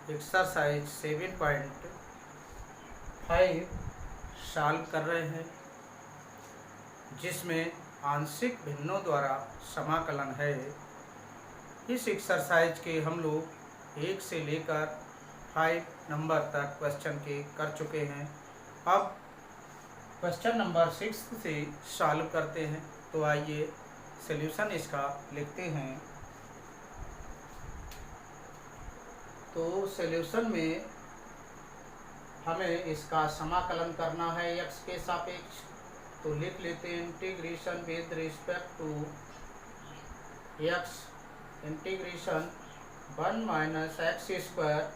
Exercise 7.5 solve कर रहे हैं, जिसमें आंशिक भिन्नों द्वारा समाकलन है। इस एक्सरसाइज के हम लोग 1 से लेकर 5 नंबर तक क्वेश्चन के कर चुके हैं। अब क्वेश्चन नंबर 6 से सॉल्व करते हैं। तो आइए सॉल्यूशन इसका लिखते हैं। तो सॉल्यूशन में हमें इसका समाकलन करना है x के सापेक्ष। तो लिख लेते हैं integration with respect to x integration 1 minus x square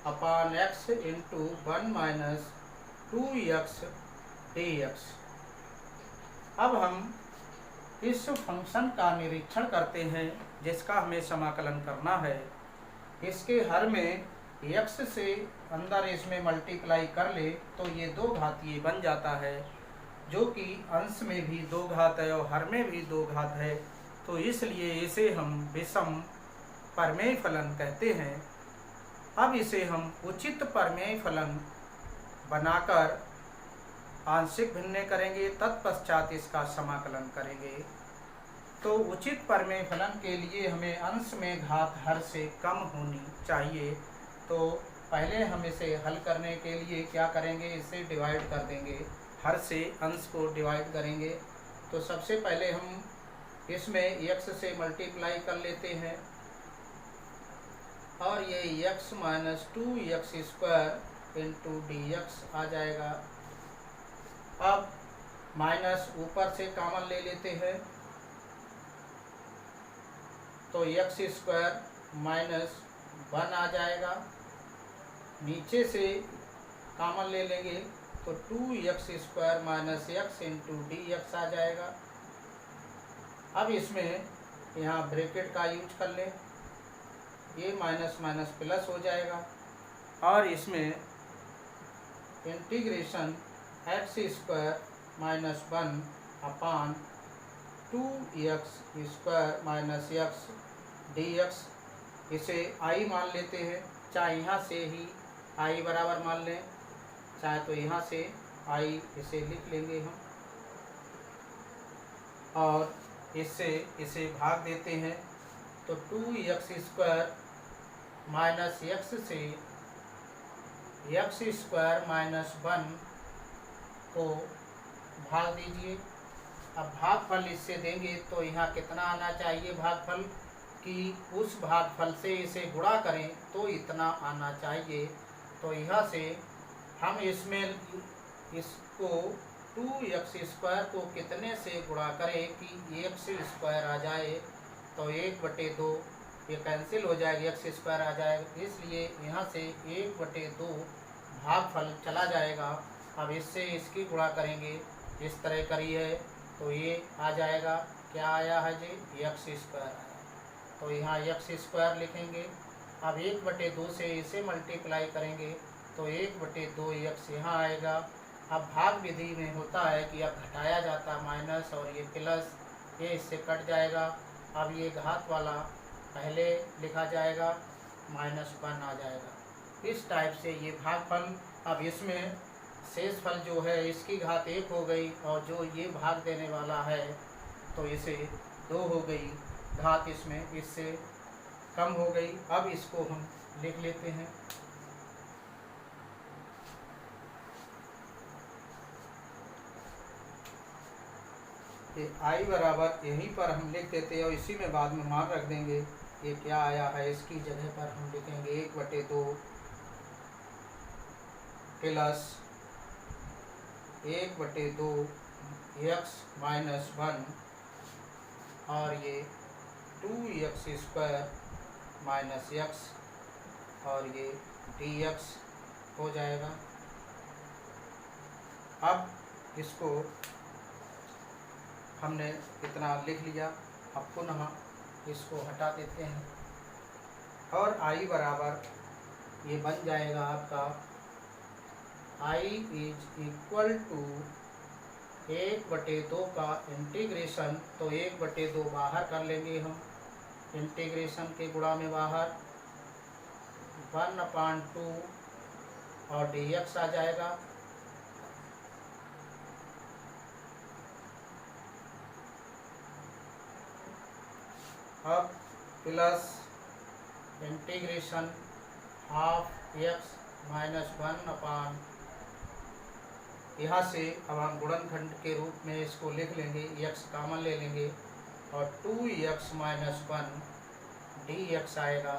upon x into 1 minus 2x dx। अब हम इस फंक्शन का निरीक्षण करते हैं जिसका हमें समाकलन करना है। इसके हर में x से अंदर इसमें मल्टीप्लाई कर ले तो ये 2 घातीय बन जाता है, जो कि अंश में भी 2 घात है और हर में भी 2 घात है। तो इसलिए इसे हम विषम परमेय फलन कहते हैं। अब इसे हम उचित परमेय फलन बनाकर आंशिक भिन्न करेंगे, तत्पश्चात इसका समाकलन करेंगे। तो उचित परमेय फलन के लिए हमें अंश में घात हर से कम होनी चाहिए। तो पहले हम इसे हल करने के लिए क्या करेंगे, इसे डिवाइड कर देंगे, हर से अंश को डिवाइड करेंगे। तो सबसे पहले हम इसमें x से मल्टीप्लाई कर लेते हैं और ये x minus 2x square into dx आ जाएगा। अब माइनस ऊपर से कॉमन ले लेते हैं, तो x स्क्वायर माइनस 1 आ जाएगा। नीचे से कॉमन ले लेंगे तो 2x square minus x into dx आ जाएगा। अब इसमें यहाँ ब्रैकेट का यूज कर लें, ये माइनस माइनस प्लस हो जाएगा और इसमें इंटीग्रेशन x स्क्वायर माइनस 1 अपान 2x square minus x dx, इसे i मान लेते हैं। चाहे यहाँ से ही i बराबर मान लें, चाहे तो यहाँ से i इसे लिख लेंगे हम और इससे इसे भाग देते हैं। तो 2x स्क्वायर माइनस x से x स्क्वायर माइनस 1 को भाग दीजिए। अब भागफल इससे देंगे तो यहाँ कितना आना चाहिए भागफल, कि उस भागफल से इसे गुणा करें तो इतना आना चाहिए। तो यहाँ से हम इसमें इसको 2x स्क्वायर को कितने से गुणा करें कि x स्क्वायर आ जाए। तो 1/2 ये कैंसिल हो जाएगा, x स्क्वायर आ जाएगा, इसलिए यहाँ से 1/2 भागफल चला जाएगा। अब इससे इसकी गुणा करेंगे, इस तरह करी है तो ये आ जाएगा, क्या आया है जी, x स्क्वायर आया। तो यहाँ x स्क्वायर लिखेंगे। अब 1/2 से इसे मल्टीप्लाई करेंगे तो 1/2 x यहाँ आएगा। अब भाग विधि में होता है कि अब घटाया जाता माइनस और ये प्लस, ये इससे कट जाएगा। अब ये घात वाला पहले लिखा जाएगा, -1 आ जाएगा। इस टाइप से ये भागफल। अब इसमें शेष फल जो है इसकी घात 1 हो गई और जो ये भाग देने वाला है तो इसे 2 हो गई, घात इसमें इससे कम हो गई। अब इसको हम लिख लेते हैं। ये i बराबर यहीं पर हम लिख देते हैं और इसी में बाद में मान रख देंगे। ये क्या आया है, इसकी जगह पर हम लिखेंगे 1/2 प्लस 1/2 x माइनस 1 और ये 2x स्क्वायर माइनस x और ये dx हो जाएगा। अब इसको हमने इतना लिख लिया। अब पुनः इसको हटा देते हैं और i बराबर ये बन जाएगा आपका i इज इक्वल टू 1/2 का इंटीग्रेशन, तो 1/2 बाहर कर लेंगे हम, इंटीग्रेशन के गुणा में बाहर 1/2 और dx आ जाएगा। अब plus integration half x minus 1/, यहाँ से अब हम गुणनखंड के रूप में इसको लिख लेंगे, x कॉमन ले लेंगे और 2x माइनस 1 dx आएगा।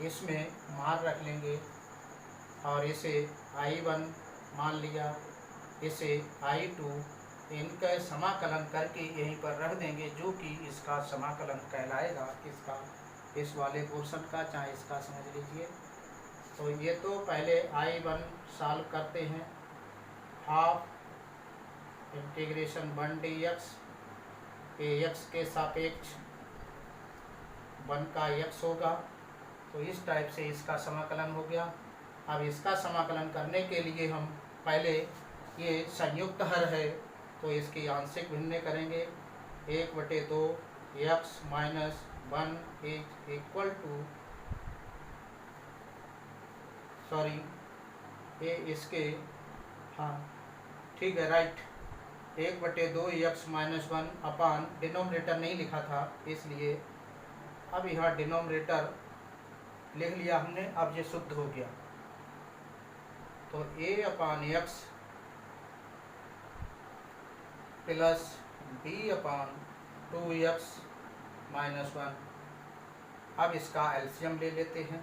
इसमें मान रख लेंगे और इसे I1 मान लिया, इसे I2, इनका समाकलन करके यहीं पर रख देंगे, जो कि इसका समाकलन कहलाएगा। किसका? इस वाले पोर्शन का, चाहे इसका समझ लीजिए। तो ये तो पहले I1 सॉल्व करते हैं। हाफ इंटीग्रेशन 1 dx, x के सापेक्ष 1 का x होगा। तो इस टाइप से इसका समाकलन हो गया। अब इसका समाकलन करने के लिए हम पहले ये संयुक्त हर है तो इसकी आंशिक भिन्न करेंगे। 1/2 x minus 1 is equal to, sorry ये इसके, हाँ ठीक है, right, 1/2 x minus 1 upon, denominator नहीं लिखा था इसलिए अब यहाँ डिनोमिनेटर लिख लिया हमने। अब ये शुद्ध हो गया। तो a/x प्लस b/2x माइनस 1। अब इसका एलसीएम ले लेते हैं।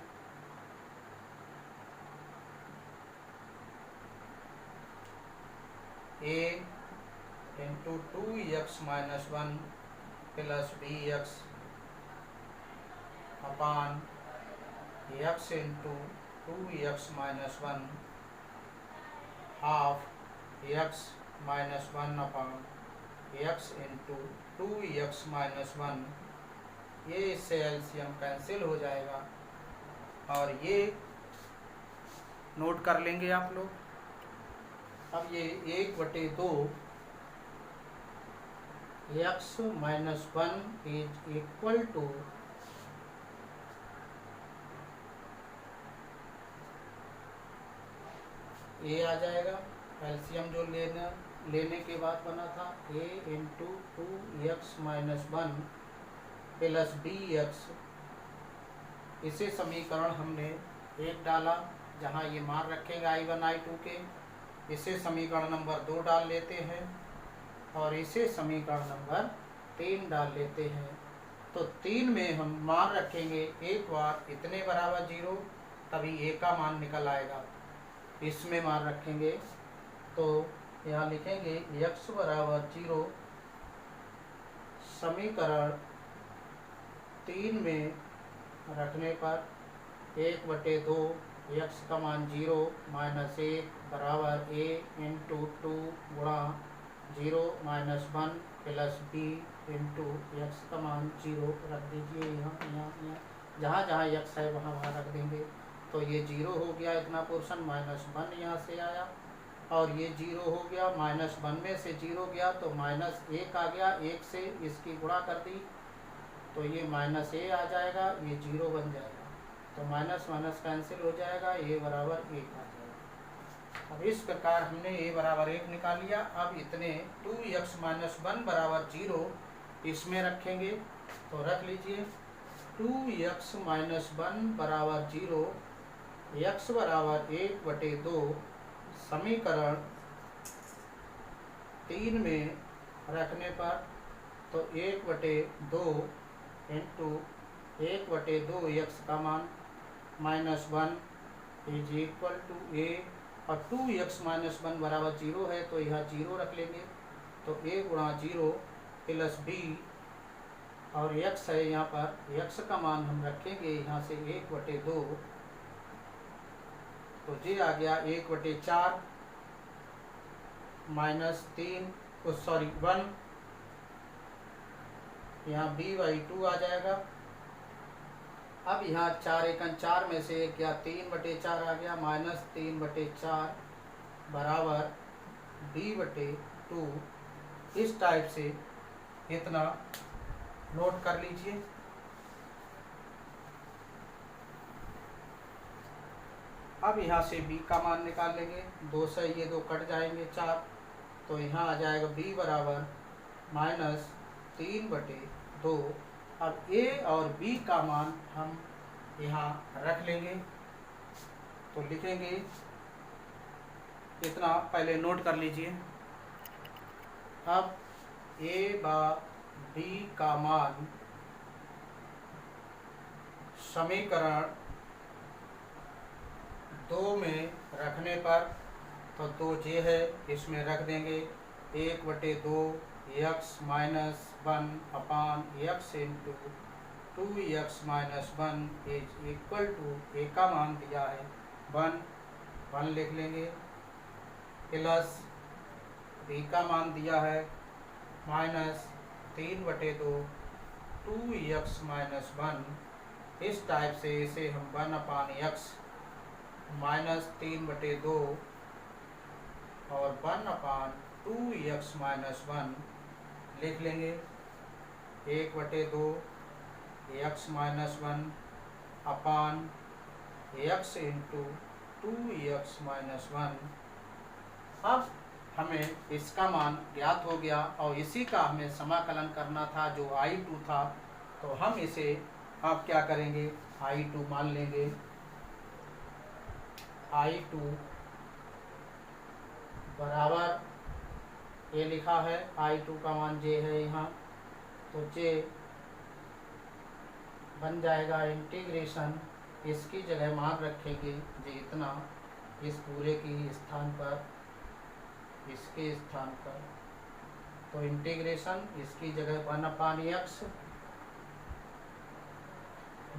a into 2x minus 1 plus bx upon x into 2x minus 1 half x minus 1 upon x into 2x minus 1। ये इससे एलसीएम कैंसिल हो जाएगा और ये नोट कर लेंगे आप लोग। अब ये 1/2 x minus 1 is equal to a आ जाएगा। एलसीएम जो लेने के बाद बना था, a into 2x minus 1 plus bx। इसे समीकरण हमने 1 डाला, जहाँ ये मान रखेंगे I1 I2 के। इसे समीकरण नंबर 2 डाल लेते हैं और इसे समीकरण नंबर 3 डाल लेते हैं। तो 3 में हम मान रखेंगे एक बार इतने बराबर 0, तभी a का मान निकल आएगा। इसमें मान रखेंगे तो यहाँ लिखेंगे x बराबर 0। समीकरण 3 में रखने पर 1/2 x का मान 0 माइनस 1 बराबर a इंटू 2 गुणा 0 minus 1 plus b into x का मान 0 रख दीजिए। यहाँ जहाँ जहाँ x है वहाँ वहाँ रख देंगे। तो ये 0 हो गया, इतना पोर्शन माइनस 1 यहाँ से आया और ये 0 हो गया। माइनस 1 में से 0 गया तो माइनस 1 आ गया, 1 से इसकी गुणा कर दी तो ये माइनस a आ जाएगा, ये 0 बन जाएगा। तो माइनस माइनस कैंसिल हो जाएगा, a बराबर 1 आ जाएगा। अब इस प्रकार हमने a बराबर 1 निकाल लिया। अब इतने 2x माइनस 1 बराबर 0 इसमें रखेंगे। तो रख लीजिए 2x माइनस 1 बराबर 0, x बराबर 1/2। समीकरण 3 में रखने पर तो 1/2 इंटू 1/2 x का मान minus 1 is equal to a, और 2x माइनस 1 बराबर 0 है तो यह 0 रख लेंगे। तो a गुणा 0 प्लस b और x है, यहाँ पर x का मान हम रखेंगे यहाँ से 1/2। तो ये आ गया 1/4 माइनस 3, सॉरी 1, यहाँ b/2 आ जाएगा। अब यहाँ 4 एकन 4 में से क्या 3/4 आ गया, माइनस 3/4 बराबर b/2। इस टाइप से इतना नोट कर लीजिए। अब यहाँ से b का मान निकाल लेंगे, 2 से ये 2 कट जाएंगे 4, तो यहाँ आ जाएगा b बराबर -3/2। अब a और b का मान हम यहाँ रख लेंगे, तो लिखेंगे इतना, पहले नोट कर लीजिए। अब a व b का मान समीकरण 2 में रखने पर, तो 2j है, इसमें रख देंगे 1/2 x - 1/x into 2x - 1 is equal to a का मान दिया है 1 लिख लेंगे, प्लस b का मान दिया है -3/2 2x - 1। इस टाइप से इसे हम 1/x -3/2 और 1/2x - 1 लिख लेंगे, 1/2 x - 1 अपान x इंटू 2x - 1। अब हमें इसका मान ज्ञात हो गया और इसी का हमें समाकलन करना था जो I2 था, तो हम इसे अब क्या करेंगे, I2 मान लेंगे। I2 बराबर ये लिखा है, I2 का मान j है यहाँ, तो j बन जाएगा इंटीग्रेशन, इसकी जगह मान रखेंगे j इतना, इस पूरे की स्थान पर, इसके स्थान पर, तो इंटीग्रेशन इसकी जगह 1/x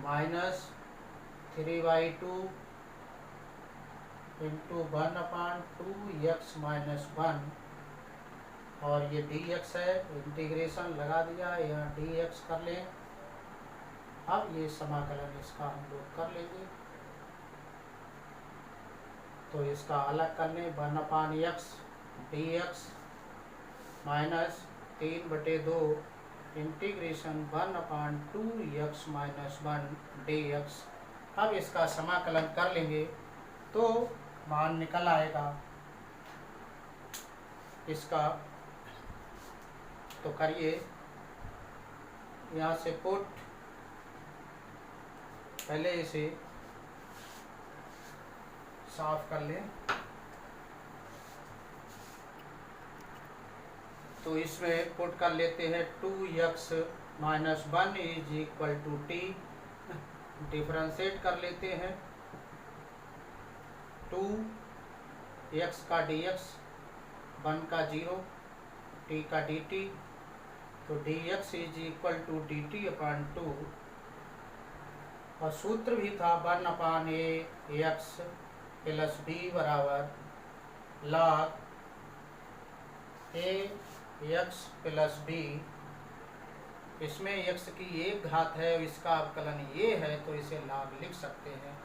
-3/2 इंटू 1/2x - 1, और ये dx है, इंटीग्रेशन लगा दिया, यहाँ dx कर लें। अब ये समाकलन इसका हम लोग कर लेंगे, तो इसका अलग कर लें, 1/x dx -3/2 integration 1/2x - 1 dx। अब इसका समाकलन कर लेंगे तो मान निकल आएगा इसका, तो करिए यहाँ से पुट, पहले इसे साफ कर लें, तो इसमें पुट कर लेते हैं 2x - 1 is equal to t, differentiate कर लेते हैं, 2x का dx, 1 का 0, t का dt, तो dx is equal to dt/2, और सूत्र भी था 1/ax प्लस b बराबर log ax प्लस b। इसमें x की 1 घात है, इसका अवकलन ये है, तो इसे log लिख सकते हैं।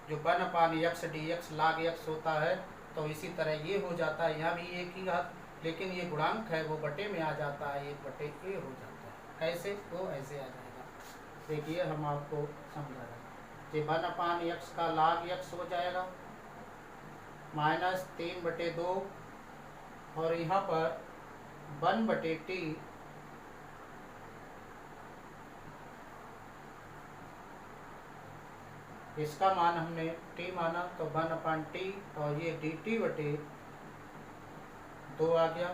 जो 1/x dx log x होता है, तो इसी तरह ये हो जाता है, यहाँ भी 1 ही घात, लेकिन ये गुणांक है वो बटे में आ जाता है, 1/a हो जाता है। कैसे? वो ऐसे आ जाएगा, देखिए हम आपको समझा रहे हैं। ये 1/x का log x हो जाएगा -3/2, और यहाँ पर 1/t, इसका मान हमने t माना, तो 1/t, और ये dt/2 आ गया,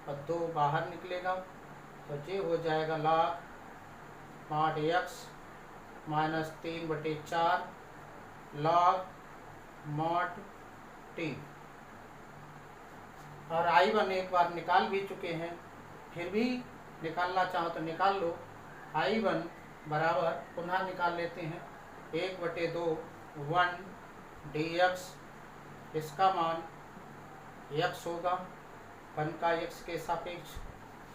और 2 बाहर निकलेगा, तो ये हो जाएगा log mod x -3/4 log mod t। और I1 एक बार निकाल भी चुके हैं, फिर भी निकालना चाहो तो निकाल लो। I1 बराबर पुनः निकाल लेते हैं, 1/2 1 dx, इसका मान x होगा 1 का x के सापेक्ष,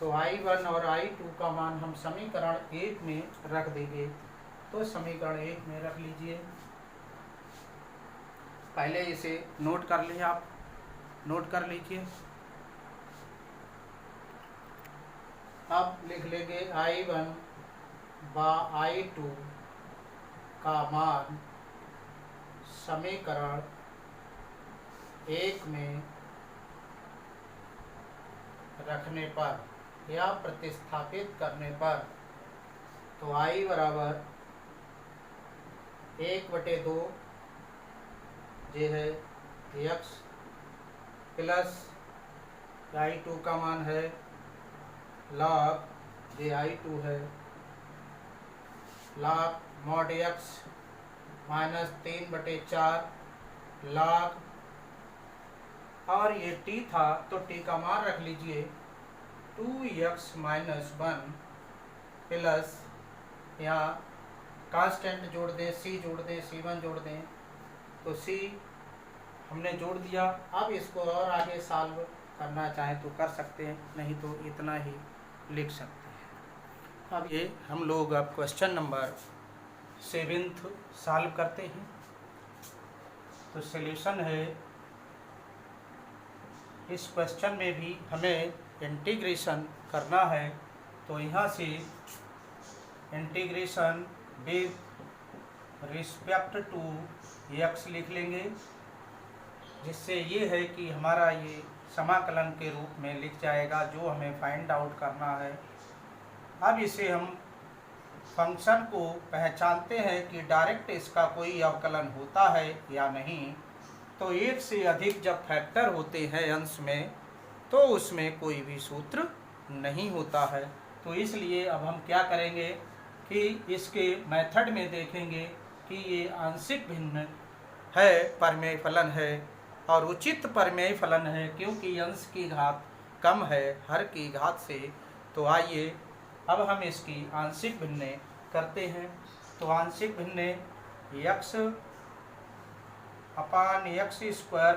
तो I1 और I2 का मान हम समीकरण 1 में रख देंगे, तो समीकरण 1 में रख लीजिए। पहले इसे नोट कर लीजिए, आप नोट कर लीजिए। अब लिख लेंगे I1 व I2 का मान समीकरण 1 में रखने पर या प्रतिस्थापित करने पर, तो I बराबर 1/2 ये है x प्लस I2 का मान है log ये I2 है log mod x minus 3/4 log, और ये t था तो t का मान रख लीजिए 2x माइनस 1 प्लस यहाँ कांस्टेंट जोड़ दें, c जोड़ दें, c1 जोड़ दें, तो c हमने जोड़ दिया। अब इसको और आगे सॉल्व करना चाहें तो कर सकते हैं, नहीं तो इतना ही लिख सकते हैं। अब ये हम लोग अब क्वेश्चन नंबर 7 सॉल्व करते हैं। तो सॉल्यूशन है, इस क्वेश्चन में भी हमें इंटीग्रेशन करना है, तो यहाँ से integration with respect to x लिख लेंगे, जिससे ये है कि हमारा ये समाकलन के रूप में लिख जाएगा जो हमें फाइंड आउट करना है। अब इसे हम फंक्शन को पहचानते हैं कि डायरेक्ट इसका कोई अवकलन होता है या नहीं, तो एक से अधिक जब फैक्टर होते हैं अंश में तो उसमें कोई भी सूत्र नहीं होता है। तो इसलिए अब हम क्या करेंगे कि इसके मेथड में देखेंगे कि ये आंशिक भिन्न है, परिमेय फलन है और उचित परिमेय फलन है, क्योंकि अंश की घात कम है हर की घात से। तो आइए अब हम इसकी आंशिक भिन्न करते हैं। तो आंशिक भिन्न x अपान x²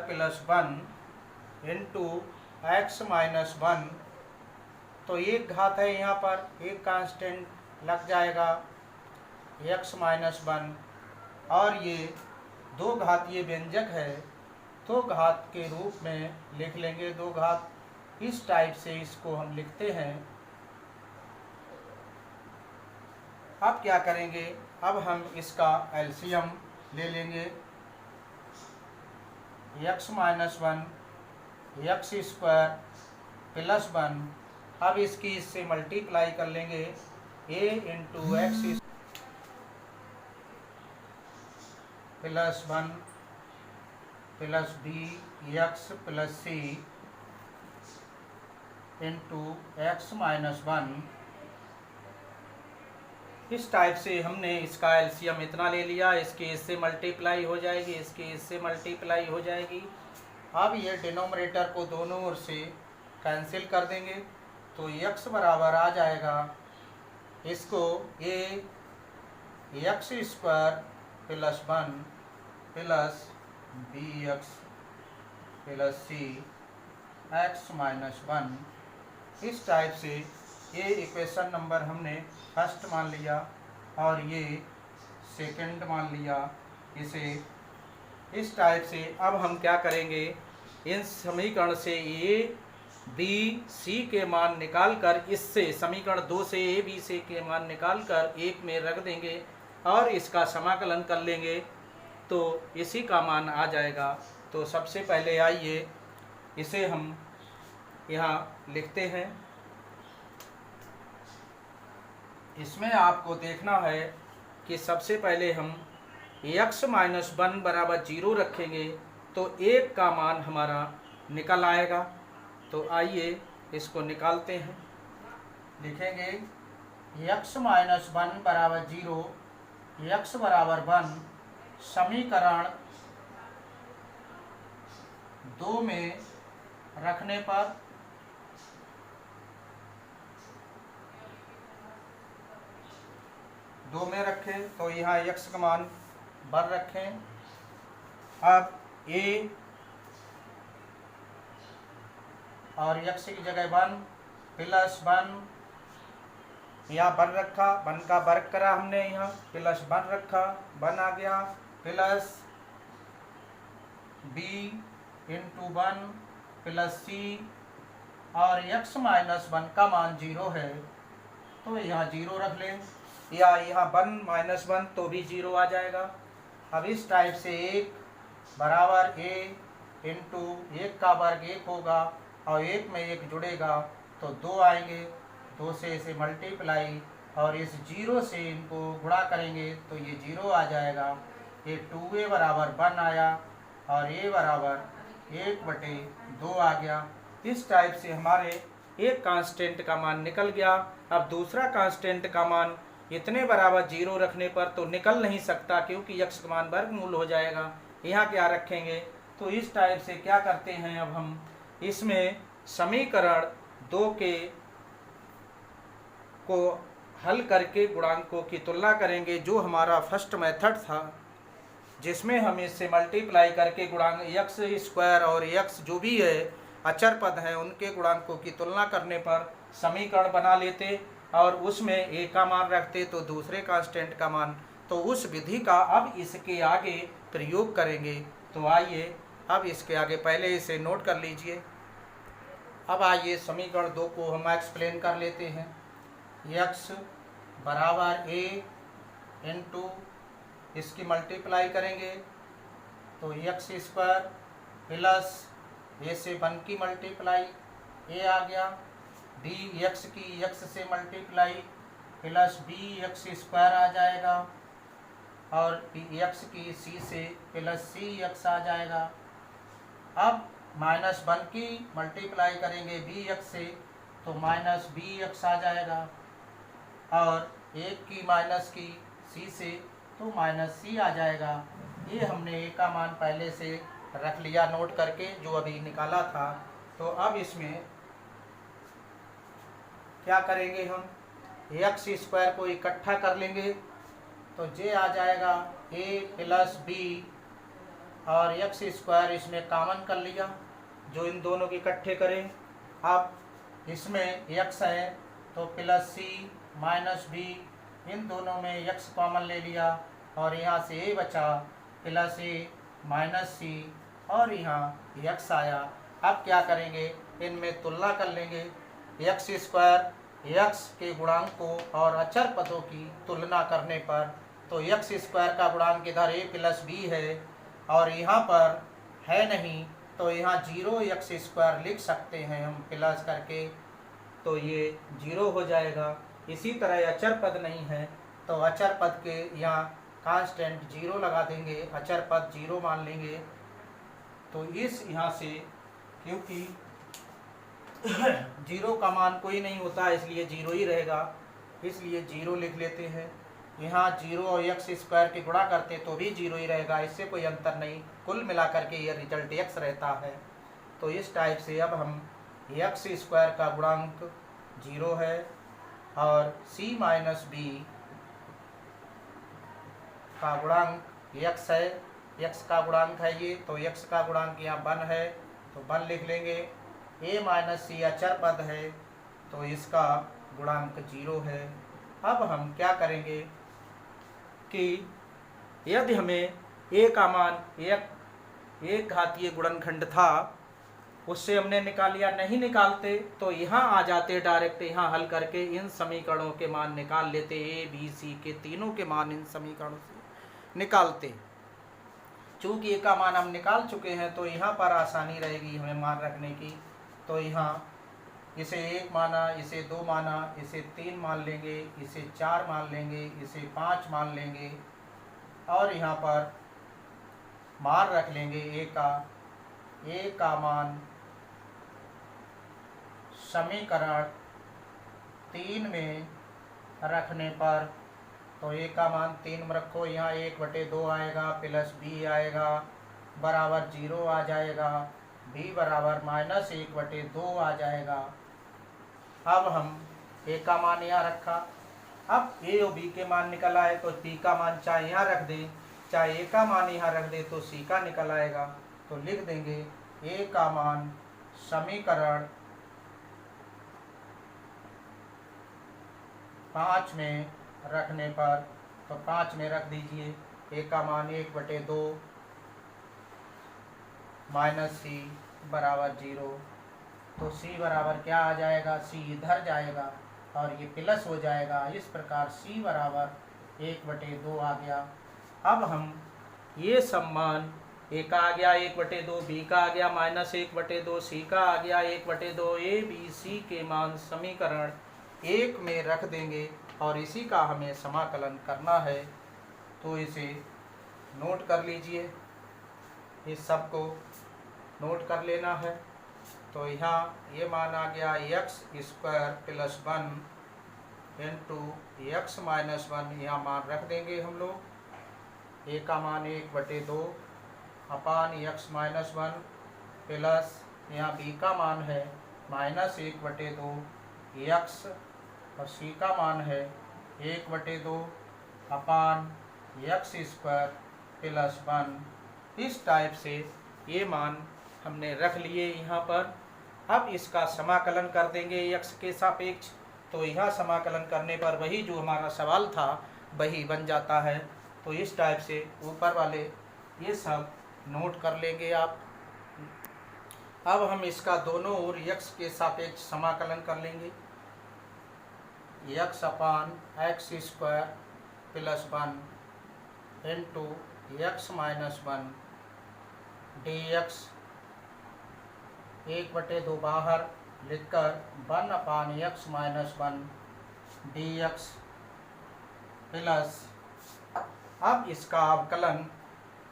plus 1 into x minus 1, तो एक घात है यहाँ पर, एक कांस्टेंट लग जाएगा x माइनस 1, और ये 2 घात ये व्यंजक है तो घात के रूप में लिख लेंगे 2 घात। इस टाइप से इसको हम लिखते हैं। अब क्या करेंगे, अब हम इसका एलसीएम ले लेंगे, x माइनस 1 x² प्लस 1, अब इसकी इससे मल्टीप्लाई कर लेंगे a into x plus 1 plus b x plus c into x minus 1। इस टाइप से हमने इसका एलसीएम इतना ले लिया, इसके इससे मल्टीप्लाई हो जाएगी, इसके इससे मल्टीप्लाई हो जाएगी। अब ये डिनोमिनेटर को दोनों ओर से कैंसिल कर देंगे, तो x बराबर आ जाएगा, इसको a x² plus 1 plus bx plus c x minus 1। इस टाइप से ये इक्वेशन नंबर हमने फर्स्ट मान लिया और ये सेकंड मान लिया। इसे इस टाइप से अब हम क्या करेंगे, इन समीकरण से a b c के मान निकालकर, इससे समीकरण 2 से a b c के मान निकालकर 1 में रख देंगे और इसका समाकलन कर लेंगे, तो इसी का मान आ जाएगा। तो सबसे पहले आइए इसे हम यहाँ लिखते हैं। इसमें आपको देखना है कि सबसे पहले हम x माइनस 1 बराबर 0 रखेंगे तो 1 का मान हमारा निकल आएगा। तो आइए इसको निकालते हैं। लिखेंगे x माइनस 1 बराबर 0, x बराबर 1, समीकरण 2 में रखने पर दो में रखें तो यहाँ x का मान 1 रखें। अब a और x की जगह 1 प्लस 1, यहाँ 1 रखा, 1 का वर्ग करा हमने, यहाँ प्लस 1 रखा, 1 आ गया, plus b into 1 plus c, और x माइनस 1 का मान 0 है तो यहाँ 0 रख लें, या यहाँ 1 माइनस 1 तो भी 0 आ जाएगा। अब इस टाइप से 1 बराबर a इंटू 1 का वर्ग 1 होगा और 1 में 1 जुड़ेगा तो 2 आएंगे, 2 से इसे मल्टीप्लाई और इस 0 से इनको गुणा करेंगे तो ये 0 आ जाएगा। ये 2a बराबर 1 आया और a बराबर 1/2 आ गया। इस टाइप से हमारे एक कांस्टेंट का मान निकल गया। अब दूसरा कांस्टेंट का मान इतने बराबर 0 रखने पर तो निकल नहीं सकता क्योंकि यक्ष का मान वर्गमूल हो जाएगा। यहाँ क्या रखेंगे? तो इस टाइप से क्या करते हैं, अब हम इसमें समीकरण 2 को हल करके गुणांकों की तुलना करेंगे। जो हमारा फर्स्ट मेथड था जिसमें हम इससे मल्टीप्लाई करके गुणांक एक्स स्क्वायर और एक्स जो भी है अचर पद हैं उनके गुणांकों की तुलना करने पर समीकरण बना लेते और उसमें ए का मान रखते तो दूसरे कांस्टेंट का मान। तो उस विधि का अब इसके आगे प्रयोग करेंगे। तो आइए अब इसके आगे पहले इसे नोट कर लीजिए। अब आइए समीकरण 2 को हम एक्सप्लेन कर लेते हैं। x बराबर a इंटू इसकी मल्टीप्लाई करेंगे तो एक्स स्क्वायर प्लस a से 1 की मल्टीप्लाई a आ गया, b x की x से multiply plus b x square आ जाएगा और x की c से प्लस c x आ जाएगा। अब -1 की मल्टीप्लाई करेंगे b x से तो माइनस बी एक्स आ जाएगा और 1 की माइनस की c से तो माइनस c आ जाएगा। ये हमने a का मान पहले से रख लिया नोट करके जो अभी निकाला था। तो अब इसमें क्या करेंगे, हम एक्स स्क्वायर को इकट्ठा कर लेंगे तो j आ जाएगा a प्लस बी और एक्स स्क्वायर इसमें कॉमन कर लिया जो इन दोनों के इकट्ठे करें। अब इसमें x है तो प्लस सी माइनस बी, इन दोनों में x कॉमन ले लिया और यहाँ से a बचा प्लस a माइनस सी और यहाँ x आया। अब क्या करेंगे, इनमें तुलना कर लेंगे। एक्स स्क्वायर x के गुणांकों और अचर पदों की तुलना करने पर तो एक्स स्क्वायर का गुणांक इधर a प्लस बी है और यहाँ पर है नहीं तो यहाँ 0 x स्क्वायर लिख सकते हैं हम प्लस करके, तो ये 0 हो जाएगा। इसी तरह अचर पद नहीं है तो अचर पद के यहाँ कांस्टेंट 0 लगा देंगे, अचर पद 0 मान लेंगे। तो इस यहाँ से क्योंकि 0 का मान कोई नहीं होता इसलिए 0 ही रहेगा, इसलिए 0 लिख लेते हैं। यहाँ 0 और एक्स स्क्वायर के गुणा करते तो भी 0 ही रहेगा, इससे कोई अंतर नहीं, कुल मिलाकर के यह रिजल्ट x रहता है। तो इस टाइप से अब हम एक्स स्क्वायर का गुणांक 0 है और c माइनस बी का गुणांक x है, x का गुणांक है ये, तो x का गुणांक यहाँ 1 है तो 1 लिख लेंगे। a माइनस सी अचर पद है तो इसका गुणांक 0 है। अब हम क्या करेंगे कि यदि हमें a का मान एक घातीय गुणनखंड था उससे हमने निकाल लिया, नहीं निकालते तो यहाँ आ जाते डायरेक्ट, यहाँ हल करके इन समीकरणों के मान निकाल लेते, a b c के तीनों के मान इन समीकरणों से निकालते। चूँकि a का मान हम निकाल चुके हैं तो यहाँ पर आसानी रहेगी हमें मान रखने की। तो यहाँ इसे 1 माना, इसे 2 माना, इसे 3 मान लेंगे, इसे 4 मान लेंगे, इसे 5 मान लेंगे और यहाँ पर मान रख लेंगे a का मान समीकरण 3 में रखने पर तो a का मान 3 में रखो, यहाँ 1/2 आएगा प्लस b आएगा बराबर 0 आ जाएगा, b बराबर -1/2 आ जाएगा। अब हम a का मान यहाँ रखा, अब a और b के मान निकल आए तो b का मान चाहे यहाँ रख दें चाहे a का मान यहाँ रख दें तो c का निकल आएगा। तो लिख देंगे a का मान समीकरण 5 में रखने पर तो 5 में रख दीजिए, a का मान 1/2 माइनस सी बराबर 0, तो c बराबर क्या आ जाएगा, c इधर जाएगा और ये प्लस हो जाएगा। इस प्रकार c बराबर 1/2 आ गया। अब हम ये सब मान ए का आ गया 1/2, बी का आ गया -1/2, सी का आ गया 1/2। ए बी सी के मान समीकरण 1 में रख देंगे और इसी का हमें समाकलन करना है। तो इसे नोट कर लीजिए, इस सब को नोट कर लेना है। तो यहाँ ये मान आ गया x² + 1 × x - 1, यहाँ मान रख देंगे हम लोग। ए का मान 1/2 अपान x - 1 प्लस यहाँ बी का मान है -1/2 x और सी का मान है 1/2 अपान x² + 1। इस टाइप से ये मान हमने रख लिए यहाँ पर। अब इसका समाकलन कर देंगे x के सापेक्ष। तो यह समाकलन करने पर वही जो हमारा सवाल था वही बन जाता है। तो इस टाइप से ऊपर वाले ये सब नोट कर लेंगे आप। अब हम इसका दोनों ओर x के सापेक्ष समाकलन कर लेंगे। x अपान x² + 1 × x - 1 dx 1/2 बाहर लिखकर 1 अपान x - 1 dx प्लस, अब इसका अवकलन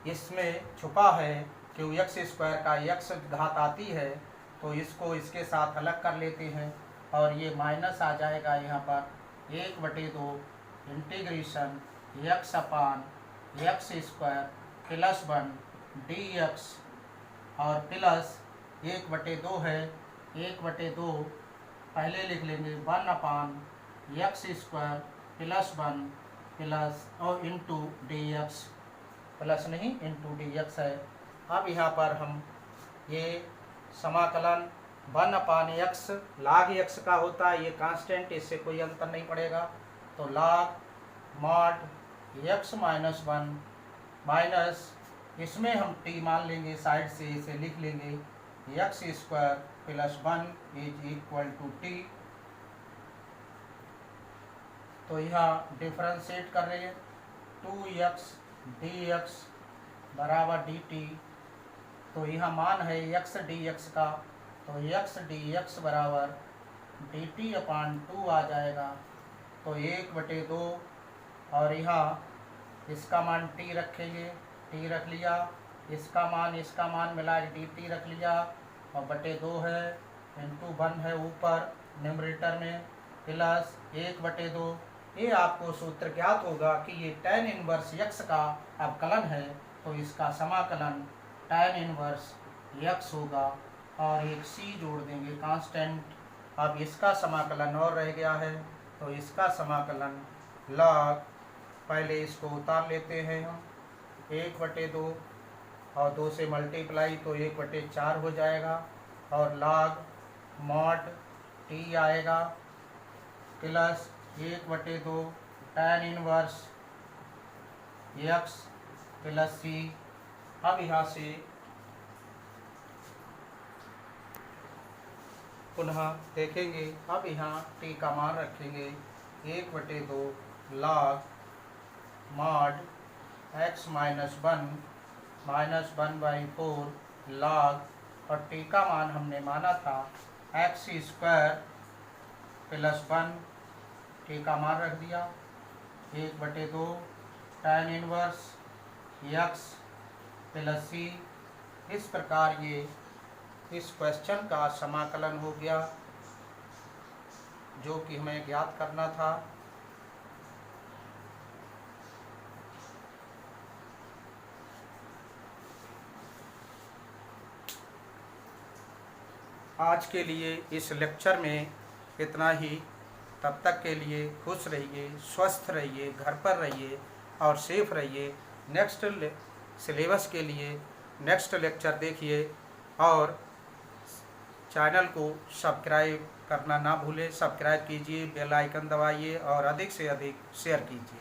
इसमें छुपा है कि x² का x घात आती है, तो इसको इसके साथ अलग कर लेते हैं और ये माइनस आ जाएगा यहाँ पर 1/2 इंटीग्रेशन x अपान x² + 1 dx और प्लस 1/2 है, 1/2 पहले लिख लेंगे 1 अपान x² + 1 प्लस और इंटू dx, प्लस नहीं इंटू dx है। अब यहाँ पर हम ये समाकलन 1 अपान x log x का होता है, ये कांस्टेंट, इससे कोई अंतर नहीं पड़ेगा। तो log mod x - 1 माइनस इसमें हम t मान लेंगे, साइड से इसे लिख लेंगे x² + 1 = t। तो यहाँ डिफरेंशिएट कर रहे हैं 2x dx बराबर dt। तो यहाँ मान है x dx का, तो x dx बराबर dt अपान 2 आ जाएगा। तो 1/2 और यहाँ इसका मान t रखेंगे, t रख लिया, इसका मान मिला dt रख लिया और /2 है इंटू 1 है ऊपर न्यूमरेटर में प्लस 1/2। ये आपको सूत्र ज्ञात होगा कि ये tan इनवर्स x का अवकलन है, तो इसका समाकलन tan इनवर्स x होगा और एक c जोड़ देंगे कांस्टेंट। अब इसका समाकलन और रह गया है, तो इसका समाकलन log, पहले इसको उतार लेते हैं हम 1/2 और 2 से मल्टीप्लाई तो 1/4 हो जाएगा और log mod t आएगा plus 1/2 tan inverse x plus c। अब यहाँ से पुनः देखेंगे, अब यहाँ t का मान रखेंगे 1/2 log mod x - 1 -1/4 log, और t का मान हमने माना था x² + 1, t का मान रख दिया 1/2 tan inverse x plus c। इस प्रकार ये इस क्वेश्चन का समाकलन हो गया जो कि हमें ज्ञात करना था। आज के लिए इस लेक्चर में इतना ही। तब तक के लिए खुश रहिए, स्वस्थ रहिए, घर पर रहिए और सेफ रहिए। नेक्स्ट सिलेबस के लिए नेक्स्ट लेक्चर देखिए और चैनल को सब्सक्राइब करना ना भूलें। सब्सक्राइब कीजिए, बेल आइकन दबाइए और अधिक से अधिक शेयर कीजिए।